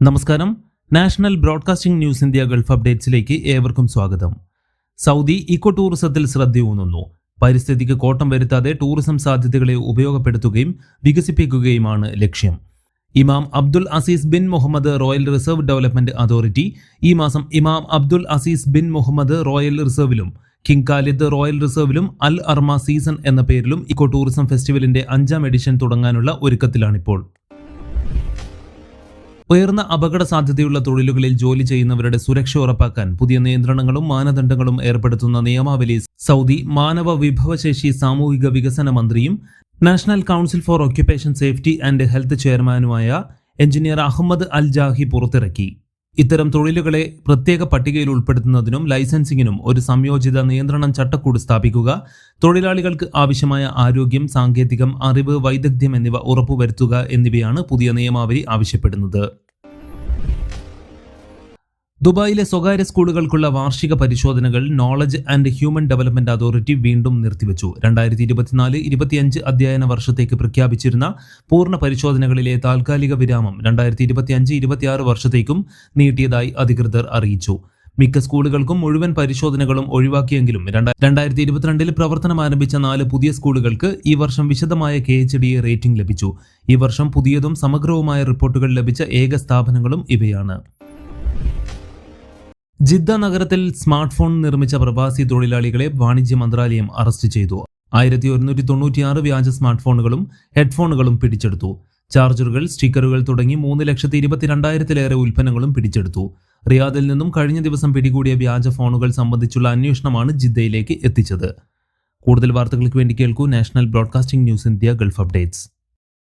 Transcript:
നമസ്കാരം. National broadcasting news India Gulf അപ്ഡേറ്റ്സിലേക്ക് ഏവർക്കും സ്വാഗതം. സൗദി ഇക്കോ ടൂറിസത്തിൽ ശ്രദ്ധയൂന്നുന്നു. പരിസ്ഥിതിക്ക് കോട്ടം വരുത്താതെ ടൂറിസം സാധ്യതകളെ ഉപയോഗപ്പെടുത്തുകയും വികസിപ്പിക്കുകയുമാണ് ലക്ഷ്യം. Imam Abdul Aziz bin Muhammad royal reserve development authority ഈ മാസം Imam Abdul Aziz bin Muhammad royal റിസർവിലും കിങ് ഖാലിദ് റോയൽ റിസർവിലും അൽ അർമ സീസൺ എന്ന പേരിലും ഇക്കോ ടൂറിസം ഫെസ്റ്റിവലിന്റെ 5ാം എഡിഷൻ തുടങ്ങാനുള്ള ഒരുക്കത്തിലാണിപ്പോൾ. ഉയർന്ന അപകട സാധ്യതയുള്ള തൊഴിലുകളിൽ ജോലി ചെയ്യുന്നവരുടെ സുരക്ഷ ഉറപ്പാക്കാൻ പുതിയ നിയന്ത്രണങ്ങളും മാനദണ്ഡങ്ങളും ഏർപ്പെടുത്തുന്ന നിയമാവലി സൗദി മാനവ വിഭവശേഷി സാമൂഹിക വികസന മന്ത്രിയും national council for occupation safety and health ചെയർമാനുമായ എഞ്ചിനീയർ അഹമ്മദ് അൽ ജാഹി പുറത്തിറക്കി. ഇത്തരം തൊഴിലുകളെ പ്രത്യേക പട്ടികയിൽ ഉൾപ്പെടുത്തുന്നതിനും ലൈസൻസിങ്ങിനും ഒരു സംയോജിത നിയന്ത്രണം ചട്ടക്കൂട് സ്ഥാപിക്കുക, തൊഴിലാളികൾക്ക് ആവശ്യമായ ആരോഗ്യം, സാങ്കേതികം, അറിവ്, വൈദഗ്ധ്യം എന്നിവ ഉറപ്പുവരുത്തുക എന്നിവയാണ് പുതിയ നിയമാവലി ആവശ്യപ്പെടുന്നത്. ദുബായിലെ സ്വകാര്യ സ്കൂളുകൾക്കുള്ള വാർഷിക പരിശോധനകൾ knowledge and human development authority വീണ്ടും നിർത്തിവച്ചു. 2024-25 അധ്യയന വർഷത്തേക്ക് പ്രഖ്യാപിച്ചിരുന്ന പൂർണ്ണ പരിശോധനകളിലെ താൽക്കാലിക വിരാമം 2025-26 വർഷത്തേക്കും നീട്ടിയതായി അധികൃതർ അറിയിച്ചു. മിക്ക സ്കൂളുകൾക്കും മുഴുവൻ പരിശോധനകളും ഒഴിവാക്കിയെങ്കിലും 2022 പ്രവർത്തനം ആരംഭിച്ച 4 പുതിയ സ്കൂളുകൾക്ക് ഈ വർഷം വിശദമായ KHDA റേറ്റിംഗ് ലഭിച്ചു. ഈ വർഷം പുതിയതും സമഗ്രവുമായ റിപ്പോർട്ടുകൾ ലഭിച്ച ഏക സ്ഥാപനങ്ങളും ഇവയാണ്. ജിദ്ദ നഗരത്തിൽ സ്മാർട്ട് ഫോൺ നിർമ്മിച്ച പ്രവാസി തൊഴിലാളികളെ വാണിജ്യ മന്ത്രാലയം അറസ്റ്റ് ചെയ്തു. 1196 വ്യാജ സ്മാർട്ട് ഫോണുകളും ഹെഡ്ഫോണുകളും പിടിച്ചെടുത്തു. ചാർജറുകൾ, സ്റ്റിക്കറുകൾ തുടങ്ങി 3,22,000-ലേറെ ഉൽപ്പന്നങ്ങളും പിടിച്ചെടുത്തു. റിയാദിൽ നിന്നും കഴിഞ്ഞ ദിവസം പിടികൂടിയ വ്യാജ ഫോണുകൾ സംബന്ധിച്ചുള്ള അന്വേഷണമാണ് ജിദ്ദയിലേക്ക് എത്തിച്ചത്. കൂടുതൽ വാർത്തകൾക്ക് വേണ്ടി കേൾക്കൂ national broadcasting news India Gulf updates.